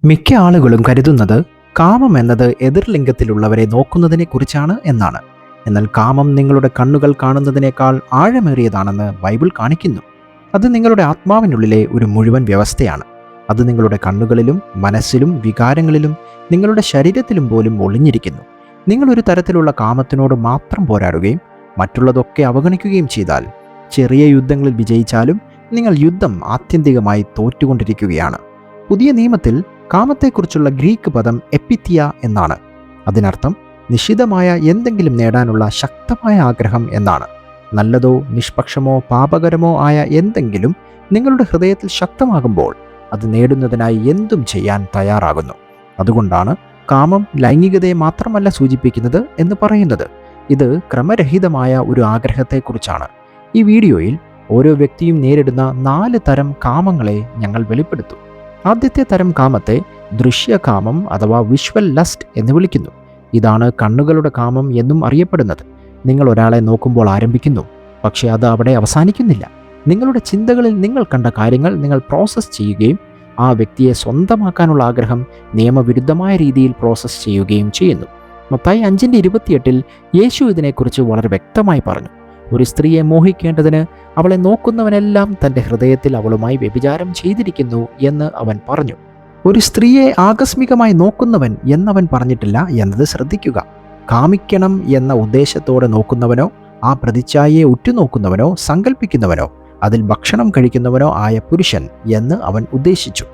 മിക്ക ആളുകളും കരുതുന്നത് കാമം എന്നത് എതിർലിംഗത്തിലുള്ളവരെ നോക്കുന്നതിനെ കുറിച്ചാണ് എന്നാണ്. എന്നാൽ കാമം നിങ്ങളുടെ കണ്ണുകൾ കാണുന്നതിനേക്കാൾ ആഴമേറിയതാണെന്ന് ബൈബിൾ കാണിക്കുന്നു. അത് നിങ്ങളുടെ ആത്മാവിനുള്ളിലെ ഒരു മുഴുവൻ വ്യവസ്ഥയാണ്. അത് നിങ്ങളുടെ കണ്ണുകളിലും മനസ്സിലും വികാരങ്ങളിലും നിങ്ങളുടെ ശരീരത്തിലും പോലും ഒളിഞ്ഞിരിക്കുന്നു. നിങ്ങളൊരു തരത്തിലുള്ള കാമത്തിനോട് മാത്രം പോരാടുകയും മറ്റുള്ളതൊക്കെ അവഗണിക്കുകയും ചെയ്താൽ ചെറിയ യുദ്ധങ്ങളിൽ വിജയിച്ചാലും നിങ്ങൾ യുദ്ധം ആത്യന്തികമായി തോറ്റുകൊണ്ടിരിക്കുകയാണ്. പുതിയ നിയമത്തിൽ കാമത്തെക്കുറിച്ചുള്ള ഗ്രീക്ക് പദം എപ്പിത്തിയ എന്നാണ്. അതിനർത്ഥം നിശിതമായ എന്തെങ്കിലും നേടാനുള്ള ശക്തമായ ആഗ്രഹം എന്നാണ്. നല്ലതോ നിഷ്പക്ഷമോ പാപകരമോ ആയ എന്തെങ്കിലും നിങ്ങളുടെ ഹൃദയത്തിൽ ശക്തമാകുമ്പോൾ അത് നേടുന്നതിനായി എന്തും ചെയ്യാൻ തയ്യാറാകുന്നു. അതുകൊണ്ടാണ് കാമം ലൈംഗികതയെ മാത്രമല്ല സൂചിപ്പിക്കുന്നത് എന്ന് പറയുന്നത്. ഇത് ക്രമരഹിതമായ ഒരു ആഗ്രഹത്തെക്കുറിച്ചാണ്. ഈ വീഡിയോയിൽ ഓരോ വ്യക്തിയും നേരിടുന്ന 4 തരം കാമങ്ങളെ ഞങ്ങൾ വെളിപ്പെടുത്തും. ആദ്യത്തെ തരം കാമത്തെ ദൃശ്യകാമം അഥവാ വിഷ്വൽ ലസ്റ്റ് എന്ന് വിളിക്കുന്നു. ഇതാണ് കണ്ണുകളുടെ കാമം എന്നും അറിയപ്പെടുന്നത്. നിങ്ങൾ ഒരാളെ നോക്കുമ്പോൾ ആരംഭിക്കുന്നു, പക്ഷേ അത് അവിടെ അവസാനിക്കുന്നില്ല. നിങ്ങളുടെ ചിന്തകളിൽ നിങ്ങൾ കണ്ട കാര്യങ്ങൾ നിങ്ങൾ പ്രോസസ്സ് ചെയ്യുകയും ആ വ്യക്തിയെ സ്വന്തമാക്കാനുള്ള ആഗ്രഹം നിയമവിരുദ്ധമായ രീതിയിൽ പ്രോസസ്സ് ചെയ്യുകയും ചെയ്യുന്നു. മത്തായി 5:28 യേശു ഇതിനെക്കുറിച്ച് വളരെ വ്യക്തമായി പറഞ്ഞു. ഒരു സ്ത്രീയെ മോഹിക്കേണ്ടതിന് അവളെ നോക്കുന്നവനെല്ലാം തൻ്റെ ഹൃദയത്തിൽ അവളുമായി വ്യഭിചാരം ചെയ്തിരിക്കുന്നു എന്ന് അവൻ പറഞ്ഞു. ഒരു സ്ത്രീയെ ആകസ്മികമായി നോക്കുന്നവൻ എന്നവൻ പറഞ്ഞിട്ടില്ല എന്നത് ശ്രദ്ധിക്കുക. കാമിക്കണം എന്ന ഉദ്ദേശത്തോടെ നോക്കുന്നവനോ ആ പ്രതിച്ഛായയെ ഉറ്റുനോക്കുന്നവനോ സങ്കല്പിക്കുന്നവനോ അതിൽ ഭക്ഷണം കഴിക്കുന്നവനോ ആയ പുരുഷൻ എന്ന് അവൻ ഉദ്ദേശിച്ചു.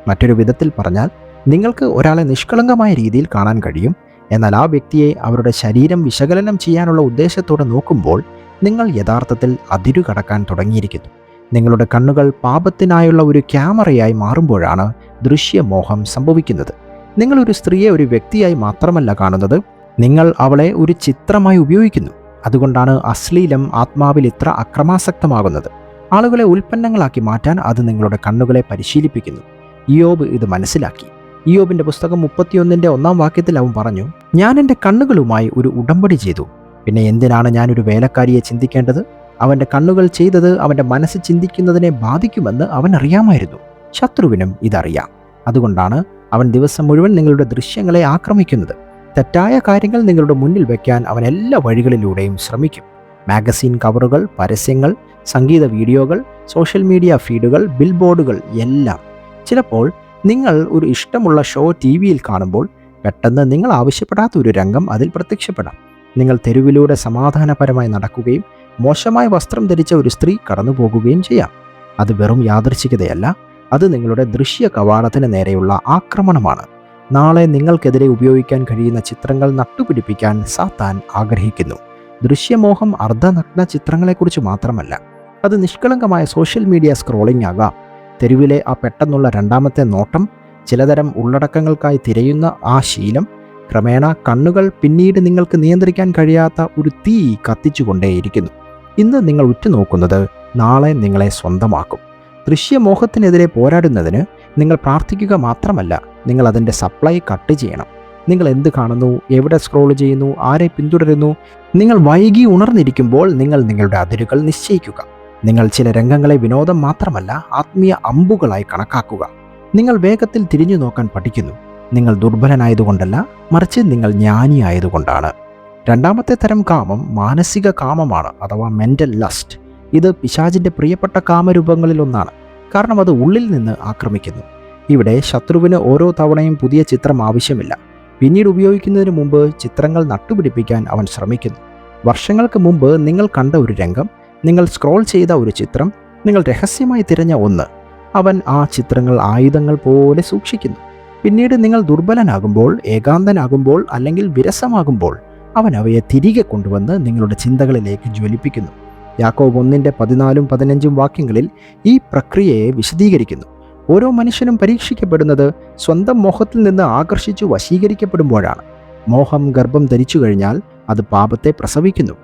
മറ്റൊരു വിധത്തിൽ പറഞ്ഞാൽ, നിങ്ങൾക്ക് ഒരാളെ നിഷ്കളങ്കമായ രീതിയിൽ കാണാൻ കഴിയും. എന്നാൽ ആ വ്യക്തിയെ അവരുടെ ശരീരം വിശകലനം ചെയ്യാനുള്ള ഉദ്ദേശത്തോടെ നോക്കുമ്പോൾ നിങ്ങൾ യഥാർത്ഥത്തിൽ അതിരു കടക്കാൻ തുടങ്ങിയിരിക്കുന്നു. നിങ്ങളുടെ കണ്ണുകൾ പാപത്തിനായുള്ള ഒരു ക്യാമറയായി മാറുമ്പോഴാണ് ദൃശ്യമോഹം സംഭവിക്കുന്നത്. നിങ്ങളൊരു സ്ത്രീയെ ഒരു വ്യക്തിയായി മാത്രമല്ല കാണുന്നത്, നിങ്ങൾ അവളെ ഒരു ചിത്രമായി ഉപയോഗിക്കുന്നു. അതുകൊണ്ടാണ് അശ്ലീലം ആത്മാവിൽ ഇത്ര അക്രമാസക്തമാകുന്നത്. ആളുകളെ ഉൽപ്പന്നങ്ങളാക്കി മാറ്റാൻ അത് നിങ്ങളുടെ കണ്ണുകളെ പരിശീലിപ്പിക്കുന്നു. ഇയ്യോബ് ഇത് മനസ്സിലാക്കി. ഇയ്യോബിൻ്റെ പുസ്തകം 31:1 അവൻ പറഞ്ഞു, ഞാൻ എൻ്റെ കണ്ണുകളുമായി ഒരു ഉടമ്പടി ചെയ്തു. പിന്നെ എന്തിനാണ് ഞാനൊരു വേലക്കാരിയെ ചിന്തിക്കേണ്ടത്? അവൻ്റെ കണ്ണുകൾ ചെയ്തത് അവൻ്റെ മനസ്സ് ചിന്തിക്കുന്നതിനെ ബാധിക്കുമെന്ന് അവൻ അറിയാമായിരുന്നു. ശത്രുവിനും ഇതറിയാം. അതുകൊണ്ടാണ് അവൻ ദിവസം മുഴുവൻ നിങ്ങളുടെ ദൃശ്യങ്ങളെ ആക്രമിക്കുന്നത്. തെറ്റായ കാര്യങ്ങൾ നിങ്ങളുടെ മുന്നിൽ വയ്ക്കാൻ അവൻ എല്ലാ വഴികളിലൂടെയും ശ്രമിക്കും. മാഗസിൻ കവറുകൾ, പരസ്യങ്ങൾ, സംഗീത വീഡിയോകൾ, സോഷ്യൽ മീഡിയ ഫീഡുകൾ, ബിൽബോർഡുകൾ എല്ലാം. ചിലപ്പോൾ നിങ്ങൾ ഒരു ഇഷ്ടമുള്ള ഷോ TV-യിൽ കാണുമ്പോൾ പെട്ടെന്ന് നിങ്ങൾ ആവശ്യപ്പെടാത്ത ഒരു രംഗം അതിൽ പ്രത്യക്ഷപ്പെടാം. നിങ്ങൾ തെരുവിലൂടെ സമാധാനപരമായി നടക്കുകയും മോശമായ വസ്ത്രം ധരിച്ച ഒരു സ്ത്രീ കടന്നു പോകുകയും ചെയ്യാം. അത് വെറും യാദൃച്ഛികതയല്ല, അത് നിങ്ങളുടെ ദൃശ്യ കവാടത്തിന് നേരെയുള്ള ആക്രമണമാണ്. നാളെ നിങ്ങൾക്കെതിരെ ഉപയോഗിക്കാൻ കഴിയുന്ന ചിത്രങ്ങൾ നട്ടുപിടിപ്പിക്കാൻ സാത്താൻ ആഗ്രഹിക്കുന്നു. ദൃശ്യമോഹം അർദ്ധനഗ്ന ചിത്രങ്ങളെക്കുറിച്ച് മാത്രമല്ല, അത് നിഷ്കളങ്കമായ സോഷ്യൽ മീഡിയ സ്ക്രോളിംഗ് ആകാം. തെരുവിലെ ആ പെട്ടെന്നുള്ള രണ്ടാമത്തെ നോട്ടം, ചിലതരം ഉള്ളടക്കങ്ങൾക്കായി തിരയുന്ന ആ ശീലം, ക്രമേണ കണ്ണുകൾ പിന്നീട് നിങ്ങൾക്ക് നിയന്ത്രിക്കാൻ കഴിയാത്ത ഒരു തീ കത്തിച്ചുകൊണ്ടേയിരിക്കുന്നു. ഇന്ന് നിങ്ങൾ ഉറ്റുനോക്കുന്നത് നാളെ നിങ്ങളെ സ്വന്തമാക്കും. ദൃശ്യമോഹത്തിനെതിരെ പോരാടുന്നതിന് നിങ്ങൾ പ്രാർത്ഥിക്കുക മാത്രമല്ല, നിങ്ങൾ അതിൻ്റെ സപ്ലൈ കട്ട് ചെയ്യണം. നിങ്ങൾ എന്ത് കാണുന്നു, എവിടെ സ്ക്രോൾ ചെയ്യുന്നു, ആരെ പിന്തുടരുന്നു? നിങ്ങൾ വൈകി ഉണർന്നിരിക്കുമ്പോൾ നിങ്ങൾ നിങ്ങളുടെ അതിരുകൾ നിശ്ചയിക്കുക. നിങ്ങൾ ചില രംഗങ്ങളെ വിനോദം മാത്രമല്ല ആത്മീയ അമ്പുകളായി കണക്കാക്കുക. നിങ്ങൾ വേഗത്തിൽ തിരിഞ്ഞു നോക്കാൻ പഠിക്കുന്നു. നിങ്ങൾ ദുർബലനായതുകൊണ്ടല്ല, മറിച്ച് നിങ്ങൾ ജ്ഞാനിയായതുകൊണ്ടാണ്. രണ്ടാമത്തെ തരം കാമം മാനസിക കാമമാണ്, അഥവാ മെൻ്റൽ ലസ്റ്റ്. ഇത് പിശാചിൻ്റെ പ്രിയപ്പെട്ട കാമരൂപങ്ങളിലൊന്നാണ്, കാരണം അത് ഉള്ളിൽ നിന്ന് ആക്രമിക്കുന്നു. ഇവിടെ ശത്രുവിന് ഓരോ തവണയും പുതിയ ചിത്രം ആവശ്യമില്ല. പിന്നീട് ഉപയോഗിക്കുന്നതിന് മുമ്പ് ചിത്രങ്ങൾ നട്ടുപിടിപ്പിക്കാൻ അവൻ ശ്രമിക്കുന്നു. വർഷങ്ങൾക്ക് മുമ്പ് നിങ്ങൾ കണ്ട ഒരു രംഗം, നിങ്ങൾ സ്ക്രോൾ ചെയ്ത ഒരു ചിത്രം, നിങ്ങൾ രഹസ്യമായി തിരഞ്ഞ ഒന്ന്, അവൻ ആ ചിത്രങ്ങൾ ആയുധങ്ങൾ പോലെ സൂക്ഷിക്കുന്നു. പിന്നീട് നിങ്ങൾ ദുർബലനാകുമ്പോൾ, ഏകാന്തനാകുമ്പോൾ അല്ലെങ്കിൽ വിരസമാകുമ്പോൾ അവൻ അവയെ തിരികെ കൊണ്ടുവന്ന് നിങ്ങളുടെ ചിന്തകളിലേക്ക് ജ്വലിപ്പിക്കുന്നു. യാക്കോബ് 1:14-15 ഈ പ്രക്രിയയെ വിശദീകരിക്കുന്നു. ഓരോ മനുഷ്യനും പരീക്ഷിക്കപ്പെടുന്നത് സ്വന്തം മോഹത്തിൽ നിന്ന് ആകർഷിച്ചു വശീകരിക്കപ്പെടുമ്പോഴാണ്. മോഹം ഗർഭം ധരിച്ചു കഴിഞ്ഞാൽ അത് പാപത്തെ പ്രസവിക്കുന്നു.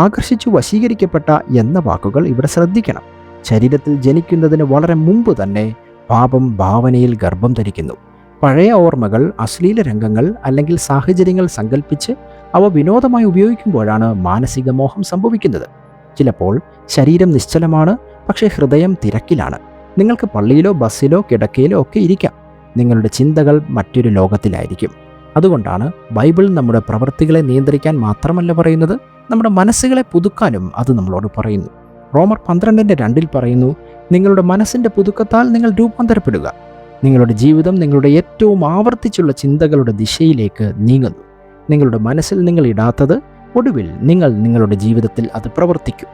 ആകർഷിച്ചു വശീകരിക്കപ്പെട്ട എന്ന വാക്കുകൾ ഇവിടെ ശ്രദ്ധിക്കണം. ശരീരത്തിൽ ജനിക്കുന്നതിന് വളരെ മുമ്പ് തന്നെ പാപം ഭാവനയിൽ ഗർഭം ധരിക്കുന്നു. പഴയ ഓർമ്മകൾ, അശ്ലീല രംഗങ്ങൾ അല്ലെങ്കിൽ സാഹചര്യങ്ങൾ സങ്കല്പിച്ച് അവ വിനോദമായി ഉപയോഗിക്കുമ്പോഴാണ് മാനസിക മോഹം സംഭവിക്കുന്നത്. ചിലപ്പോൾ ശരീരം നിശ്ചലമാണ്, പക്ഷേ ഹൃദയം തിരക്കിലാണ്. നിങ്ങൾക്ക് പള്ളിയിലോ ബസ്സിലോ കിടക്കയിലോ ഒക്കെ ഇരിക്കാം. നിങ്ങളുടെ ചിന്തകൾ മറ്റൊരു ലോകത്തിലായിരിക്കും. അതുകൊണ്ടാണ് ബൈബിൾ നമ്മുടെ പ്രവൃത്തികളെ നിയന്ത്രിക്കാൻ മാത്രമല്ല പറയുന്നത്, നമ്മുടെ മനസ്സുകളെ പുതുക്കാനും അത് നമ്മളോട് പറയുന്നു. റോമർ 12:2 പറയുന്നു, നിങ്ങളുടെ മനസ്സിൻ്റെ പുതുക്കത്താൽ നിങ്ങൾ രൂപാന്തരപ്പെടുക. നിങ്ങളുടെ ജീവിതം നിങ്ങളുടെ ഏറ്റവും ആവർത്തിച്ചുള്ള ചിന്തകളുടെ ദിശയിലേക്ക് നീങ്ങുന്നു. നിങ്ങളുടെ മനസ്സിൽ നിങ്ങൾ ഇടാത്തത് ഒടുവിൽ നിങ്ങൾ നിങ്ങളുടെ ജീവിതത്തിൽ അത് പ്രവർത്തിക്കും.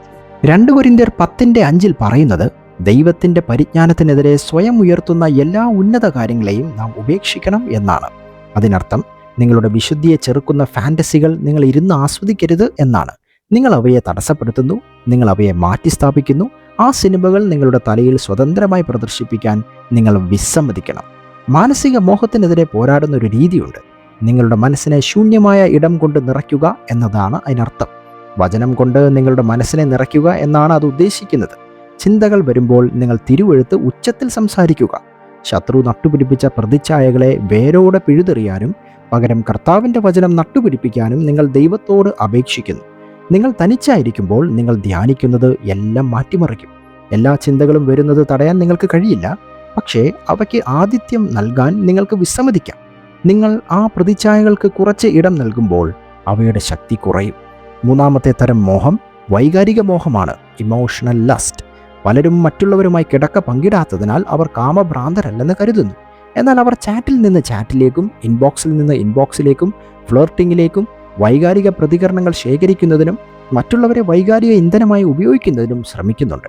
2 കൊരിന്ത്യർ 10:5 പറയുന്നത്, ദൈവത്തിൻ്റെ പരിജ്ഞാനത്തിനെതിരെ സ്വയം ഉയർത്തുന്ന എല്ലാ ഉന്നത കാര്യങ്ങളെയും നാം ഉപേക്ഷിക്കണം എന്നാണ്. അതിനർത്ഥം നിങ്ങളുടെ വിശുദ്ധിയെ ചെറുക്കുന്ന ഫാൻറ്റസികൾ നിങ്ങൾ ഇരുന്ന് ആസ്വദിക്കരുത് എന്നാണ്. നിങ്ങൾ അവയെ തടസ്സപ്പെടുത്തുന്നു, നിങ്ങൾ അവയെ മാറ്റിസ്ഥാപിക്കുന്നു. ആ സിനിമകൾ നിങ്ങളുടെ തലയിൽ സ്വതന്ത്രമായി പ്രദർശിപ്പിക്കാൻ നിങ്ങൾ വിസമ്മതിക്കണം. മാനസിക മോഹത്തിനെതിരെ പോരാടുന്ന ഒരു രീതിയുണ്ട്. നിങ്ങളുടെ മനസ്സിനെ ശൂന്യമായ ഇടം കൊണ്ട് നിറയ്ക്കുക എന്നതാണ് അതിനർത്ഥം. വചനം കൊണ്ട് നിങ്ങളുടെ മനസ്സിനെ നിറയ്ക്കുക എന്നാണ് അത് ഉദ്ദേശിക്കുന്നത്. ചിന്തകൾ വരുമ്പോൾ നിങ്ങൾ തിരുവെഴുത്ത് ഉച്ചത്തിൽ സംസാരിക്കുക. ശത്രു നട്ടുപിടിപ്പിച്ച പ്രതിച്ഛായകളെ വേരോടെ പിഴുതെറിയാനും പകരം കർത്താവിൻ്റെ വചനം നട്ടുപിടിപ്പിക്കാനും നിങ്ങൾ ദൈവത്തോട് അപേക്ഷിക്കുന്നു. നിങ്ങൾ തനിച്ചായിരിക്കുമ്പോൾ നിങ്ങൾ ധ്യാനിക്കുന്നത് എല്ലാം മാറ്റിമറിക്കും. എല്ലാ ചിന്തകളും വരുന്നത് തടയാൻ നിങ്ങൾക്ക് കഴിയില്ല, പക്ഷേ അവയ്ക്ക് ആതിഥ്യം നൽകാൻ നിങ്ങൾക്ക് വിസമ്മതിക്കാം. നിങ്ങൾ ആ പ്രതിച്ഛായകൾക്ക് കുറച്ച് ഇടം നൽകുമ്പോൾ അവയുടെ ശക്തി കുറയും. 3-ാമത്തെ തരം മോഹം വൈകാരിക മോഹമാണ്, ഇമോഷണൽ ലസ്റ്റ്. പലരും മറ്റുള്ളവരുമായി കിടക്ക പങ്കിടാത്തതിനാൽ അവർ കാമഭ്രാന്തരല്ലെന്ന് കരുതുന്നു. എന്നാൽ അവർ ചാറ്റിൽ നിന്ന് ചാറ്റിലേക്കും ഇൻബോക്സിൽ നിന്ന് ഇൻബോക്സിലേക്കും ഫ്ലേർട്ടിങ്ങിലേക്കും വൈകാരിക പ്രതികരണങ്ങൾ ശേഖരിക്കുന്നതിനും മറ്റുള്ളവരെ വൈകാരിക ഇന്ധനമായി ഉപയോഗിക്കുന്നതിനും ശ്രമിക്കുന്നുണ്ട്.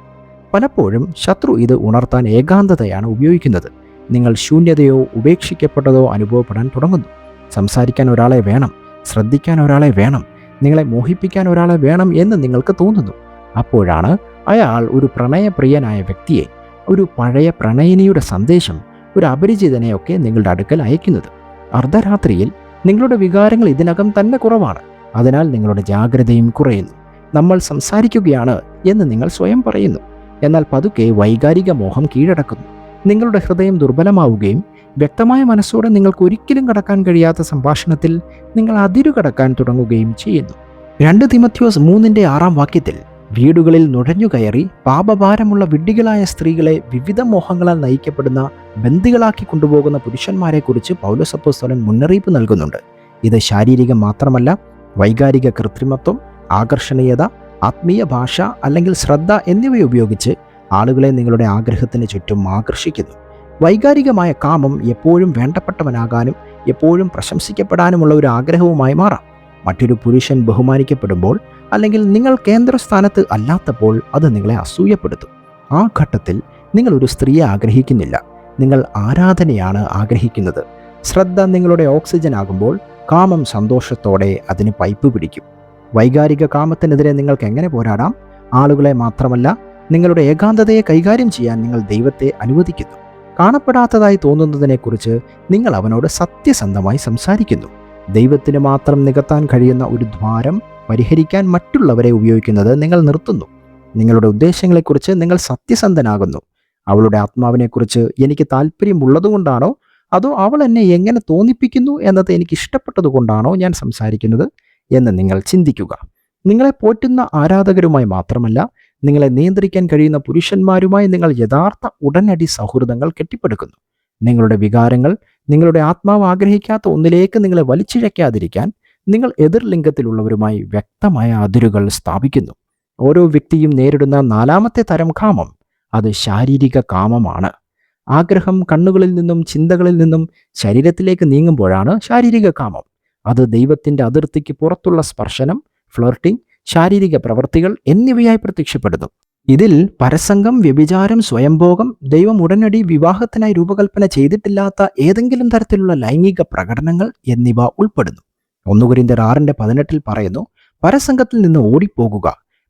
പലപ്പോഴും ശത്രു ഇത് ഉണർത്താൻ ഏകാന്തതയാണ് ഉപയോഗിക്കുന്നത്. നിങ്ങൾ ശൂന്യതയോ ഉപേക്ഷിക്കപ്പെട്ടതോ അനുഭവപ്പെടാൻ തുടങ്ങുന്നു. സംസാരിക്കാൻ ഒരാളെ വേണം, ശ്രദ്ധിക്കാൻ ഒരാളെ വേണം, നിങ്ങളെ മോഹിപ്പിക്കാൻ ഒരാളെ വേണം എന്ന് നിങ്ങൾക്ക് തോന്നുന്നു. അപ്പോഴാണ് അയാൾ ഒരു പ്രണയപ്രിയനായ വ്യക്തിയെ, ഒരു പഴയ പ്രണയിനിയുടെ സന്ദേശം, ഒരു അപരിചിതനെയൊക്കെ നിങ്ങളുടെ അടുക്കൽ അയക്കുന്നത്. അർദ്ധരാത്രിയിൽ നിങ്ങളുടെ വികാരങ്ങൾ ഇതിനകം തന്നെ കുറവാണ്. അതിനാൽ നിങ്ങളുടെ ജാഗ്രതയും കുറയുന്നു. നമ്മൾ സംസാരിക്കുകയാണ് എന്ന് നിങ്ങൾ സ്വയം പറയുന്നു. എന്നാൽ പതുക്കെ വൈകാരിക മോഹം കീഴടക്കുന്നു. നിങ്ങളുടെ ഹൃദയം ദുർബലമാവുകയും വ്യക്തമായ മനസ്സോടെ നിങ്ങൾക്ക് ഒരിക്കലും കടക്കാൻ കഴിയാത്ത സംഭാഷണത്തിൽ നിങ്ങൾ അതിരുകടക്കാൻ തുടങ്ങുകയും ചെയ്യുന്നു. 2 തിമോഥെയോസ് 3:6 വീടുകളിൽ നുഴഞ്ഞുകയറി പാപഭാരമുള്ള വിഡ്ഢികളായ സ്ത്രീകളെ വിവിധ മോഹങ്ങളാൽ നയിക്കപ്പെടുന്ന ബന്ദികളാക്കി കൊണ്ടുപോകുന്ന പുരുഷന്മാരെക്കുറിച്ച് പൗലോസ് അപ്പോസ്തലൻ മുന്നറിയിപ്പ് നൽകുന്നുണ്ട്. ഇത് ശാരീരികം മാത്രമല്ല, വൈകാരിക കൃത്രിമത്വം, ആകർഷണീയത, ആത്മീയ ഭാഷ അല്ലെങ്കിൽ ശ്രദ്ധ എന്നിവയുപയോഗിച്ച് ആളുകളെ നിങ്ങളുടെ ആഗ്രഹത്തിന് ചുറ്റും ആകർഷിക്കുന്നു. വൈകാരികമായ കാമം എപ്പോഴും വേണ്ടപ്പെട്ടവനാകാനും എപ്പോഴും പ്രശംസിക്കപ്പെടാനുമുള്ള ഒരു ആഗ്രഹവുമായി മാറാം. മറ്റൊരു പുരുഷൻ ബഹുമാനിക്കപ്പെടുമ്പോൾ അല്ലെങ്കിൽ നിങ്ങൾ കേന്ദ്രസ്ഥാനത്ത് അല്ലാത്തപ്പോൾ അത് നിങ്ങളെ അസൂയപ്പെടുത്തും. ആ ഘട്ടത്തിൽ നിങ്ങൾ ഒരു സ്ത്രീയെ ആഗ്രഹിക്കുന്നില്ല, നിങ്ങൾ ആരാധനയാണ് ആഗ്രഹിക്കുന്നത്. ശ്രദ്ധ നിങ്ങളുടെ ഓക്സിജൻ ആകുമ്പോൾ കാമം സന്തോഷത്തോടെ അതിന് പൈപ്പ് പിടിക്കും. വൈകാരിക കാമത്തിനെതിരെ നിങ്ങൾക്ക് എങ്ങനെ പോരാടാം? ആളുകളെ മാത്രമല്ല, നിങ്ങളുടെ ഏകാന്തതയെ കൈകാര്യം ചെയ്യാൻ നിങ്ങൾ ദൈവത്തെ അനുവദിക്കുന്നു. കാണപ്പെടാത്തതായി തോന്നുന്നതിനെക്കുറിച്ച് നിങ്ങൾ അവനോട് സത്യസന്ധമായി സംസാരിക്കുന്നു. ദൈവത്തിന് മാത്രം നികത്താൻ കഴിയുന്ന ഒരു ദ്വാരം പരിഹരിക്കാൻ മറ്റുള്ളവരെ ഉപയോഗിക്കുന്നത് നിങ്ങൾ നിർത്തുന്നു. നിങ്ങളുടെ ഉദ്ദേശങ്ങളെക്കുറിച്ച് നിങ്ങൾ സത്യസന്ധനാകുന്നു. അവളുടെ ആത്മാവിനെക്കുറിച്ച് എനിക്ക് താല്പര്യമുള്ളതുകൊണ്ടാണോ അതോ അവൾ എന്നെ എങ്ങനെ തോന്നിപ്പിക്കുന്നു എന്നത് എനിക്ക് ഇഷ്ടപ്പെട്ടതുകൊണ്ടാണോ ഞാൻ സംസാരിക്കുന്നത് എന്ന് നിങ്ങൾ ചിന്തിക്കുക. നിങ്ങളെ പോറ്റുന്ന ആരാധകരുമായി മാത്രമല്ല, നിങ്ങളെ നിയന്ത്രിക്കാൻ കഴിയുന്ന പുരുഷന്മാരുമായി നിങ്ങൾ യഥാർത്ഥ ഉടനടി സൗഹൃദങ്ങൾ കെട്ടിപ്പടുക്കുന്നു. നിങ്ങളുടെ വികാരങ്ങൾ നിങ്ങളുടെ ആത്മാവ് ആഗ്രഹിക്കാത്ത ഒന്നിലേക്ക് നിങ്ങളെ വലിച്ചിഴയ്ക്കാതിരിക്കാൻ നിങ്ങൾ എതിർലിംഗത്തിലുള്ളവരുമായി വ്യക്തമായ അതിരുകൾ സ്ഥാപിക്കുന്നു. ഓരോ വ്യക്തിയും നേരിടുന്ന 4-ാമത്തെ തരം കാമം, അത് ശാരീരിക കാമമാണ്. ആഗ്രഹം കണ്ണുകളിൽ നിന്നും ചിന്തകളിൽ നിന്നും ശരീരത്തിലേക്ക് നീങ്ങുമ്പോഴാണ് ശാരീരിക കാമം. അത് ദൈവത്തിൻ്റെ അതിർത്തിക്ക് പുറത്തുള്ള സ്പർശനം, ഫ്ലർട്ടിംഗ്, ശാരീരിക പ്രവൃത്തികൾ എന്നിവയായി പ്രത്യക്ഷപ്പെടുന്നു. ഇതിൽ പരസംഗം, വ്യഭിചാരം, സ്വയംഭോഗം, ദൈവം ഉടനടി വിവാഹത്തിനായി രൂപകൽപ്പന ചെയ്തിട്ടില്ലാത്ത ഏതെങ്കിലും തരത്തിലുള്ള ലൈംഗിക പ്രകടനങ്ങൾ എന്നിവ ഉൾപ്പെടുന്നു. 1 കൊരിന്ത്യർ 6:18 പറയുന്നു, പരസംഗത്തിൽ നിന്ന് ഓടിപ്പോകുക.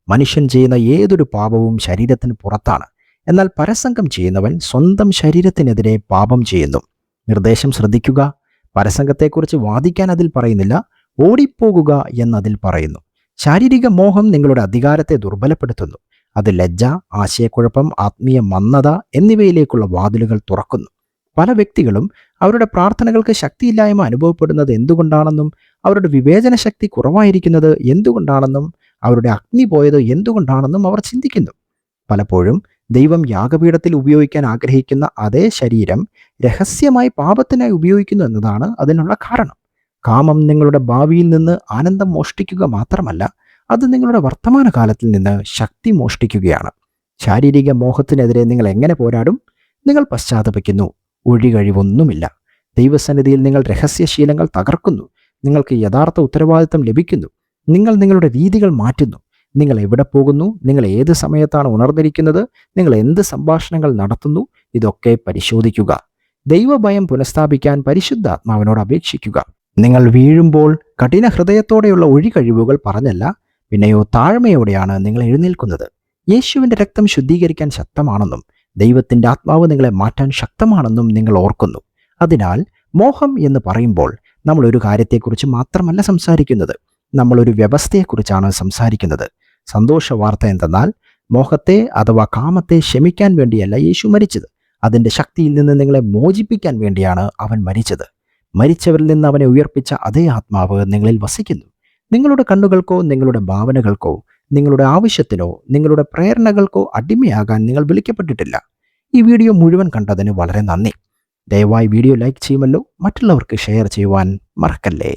മനുഷ്യൻ ചെയ്യുന്ന ഏതൊരു പാപവും ശരീരത്തിന് പുറത്താണ്. എന്നാൽ പരസംഗം ചെയ്യുന്നവൻ സ്വന്തം ശരീരത്തിനെതിരെ പാപം ചെയ്യുന്നു. നിർദ്ദേശം ശ്രദ്ധിക്കുക. പരസംഗത്തെക്കുറിച്ച് വാദിക്കാൻ അതിൽ പറയുന്നില്ല, ഓടിപ്പോകുക എന്നതിൽ പറയുന്നു. ശാരീരിക മോഹം നിങ്ങളുടെ അധികാരത്തെ ദുർബലപ്പെടുത്തുന്നു. അത് ലജ്ജ, ആശയക്കുഴപ്പം, ആത്മീയ മന്ദത എന്നിവയിലേക്കുള്ള വാതിലുകൾ തുറക്കുന്നു. പല വ്യക്തികളും അവരുടെ പ്രാർത്ഥനകൾക്ക് ശക്തിയില്ലായ്മ അനുഭവപ്പെടുന്നത് എന്തുകൊണ്ടാണെന്നും അവരുടെ വിവേചന ശക്തി കുറവായിരിക്കുന്നത് എന്തുകൊണ്ടാണെന്നും അവരുടെ അഗ്നി പോയത് എന്തുകൊണ്ടാണെന്നും അവർ ചിന്തിക്കുന്നു. പലപ്പോഴും ദൈവം യാഗപീഠത്തിൽ ഉപയോഗിക്കാൻ ആഗ്രഹിക്കുന്ന അതേ ശരീരം രഹസ്യമായി പാപത്തിനായി ഉപയോഗിക്കുന്നു എന്നതാണ് അതിനുള്ള കാരണം. കാമം നിങ്ങളുടെ ഭാവിയിൽ നിന്ന് ആനന്ദം മോഷ്ടിക്കുക മാത്രമല്ല, അത് നിങ്ങളുടെ വർത്തമാനകാലത്തിൽ നിന്ന് ശക്തി മോഷ്ടിക്കുകയാണ്. ശാരീരിക മോഹത്തിനെതിരെ നിങ്ങൾ എങ്ങനെ പോരാടും? നിങ്ങൾ പശ്ചാത്തപിക്കുന്നു. ഒഴികഴിവൊന്നുമില്ല. ദൈവസന്നിധിയിൽ നിങ്ങൾ രഹസ്യശീലങ്ങൾ തകർക്കുന്നു. നിങ്ങൾക്ക് യഥാർത്ഥ ഉത്തരവാദിത്തം ലഭിക്കുന്നു. നിങ്ങൾ നിങ്ങളുടെ രീതികൾ മാറ്റുന്നു. നിങ്ങൾ എവിടെ പോകുന്നു? നിങ്ങൾ ഏത് സമയത്താണ് ഉണർന്നിരിക്കുന്നത്? നിങ്ങൾ എന്ത് സംഭാഷണങ്ങൾ നടത്തുന്നു? ഇതൊക്കെ പരിശോധിക്കുക. ദൈവഭയം പുനഃസ്ഥാപിക്കാൻ പരിശുദ്ധാത്മാവിനോട് അപേക്ഷിക്കുക. നിങ്ങൾ വീഴുമ്പോൾ കഠിന ഹൃദയത്തോടെയുള്ള ഒഴികഴിവുകൾ പറഞ്ഞല്ല, പിന്നെയോ താഴ്മയോടെയാണ് നിങ്ങൾ എഴുന്നേൽക്കുന്നത്. യേശുവിൻ്റെ രക്തം ശുദ്ധീകരിക്കാൻ ശക്തമാണെന്നും ദൈവത്തിൻ്റെ ആത്മാവ് നിങ്ങളെ മാറ്റാൻ ശക്തമാണെന്നും നിങ്ങൾ ഓർക്കുന്നു. അതിനാൽ മോഹം എന്ന് പറയുമ്പോൾ നമ്മൾ ഒരു കാര്യത്തെക്കുറിച്ച് മാത്രമല്ല സംസാരിക്കുന്നത്, നമ്മളൊരു വ്യവസ്ഥയെക്കുറിച്ചാണ് സംസാരിക്കുന്നത്. സന്തോഷ വാർത്ത എന്തെന്നാൽ, മോഹത്തെ അഥവാ കാമത്തെ ശമിക്കാൻ വേണ്ടിയല്ല യേശു മരിച്ചത്. അതിൻ്റെ ശക്തിയിൽ നിന്ന് നിങ്ങളെ മോചിപ്പിക്കാൻ വേണ്ടിയാണ് അവൻ മരിച്ചത്. മരിച്ചവരിൽ നിന്ന് അവനെ ഉയർപ്പിച്ച അതേ ആത്മാവ് നിങ്ങളിൽ വസിക്കുന്നു. നിങ്ങളുടെ കണ്ണുകൾക്കോ നിങ്ങളുടെ ഭാവനകൾക്കോ നിങ്ങളുടെ ആവശ്യത്തിനോ നിങ്ങളുടെ പ്രേരണകൾക്കോ അടിമയാകാൻ നിങ്ങൾ വിളിക്കപ്പെട്ടിട്ടില്ല. ഈ വീഡിയോ മുഴുവൻ കണ്ടതിന് വളരെ നന്ദി. ദയവായി വീഡിയോ ലൈക്ക് ചെയ്യുമല്ലോ. മറ്റുള്ളവർക്ക് ഷെയർ ചെയ്യുവാൻ മറക്കല്ലേ.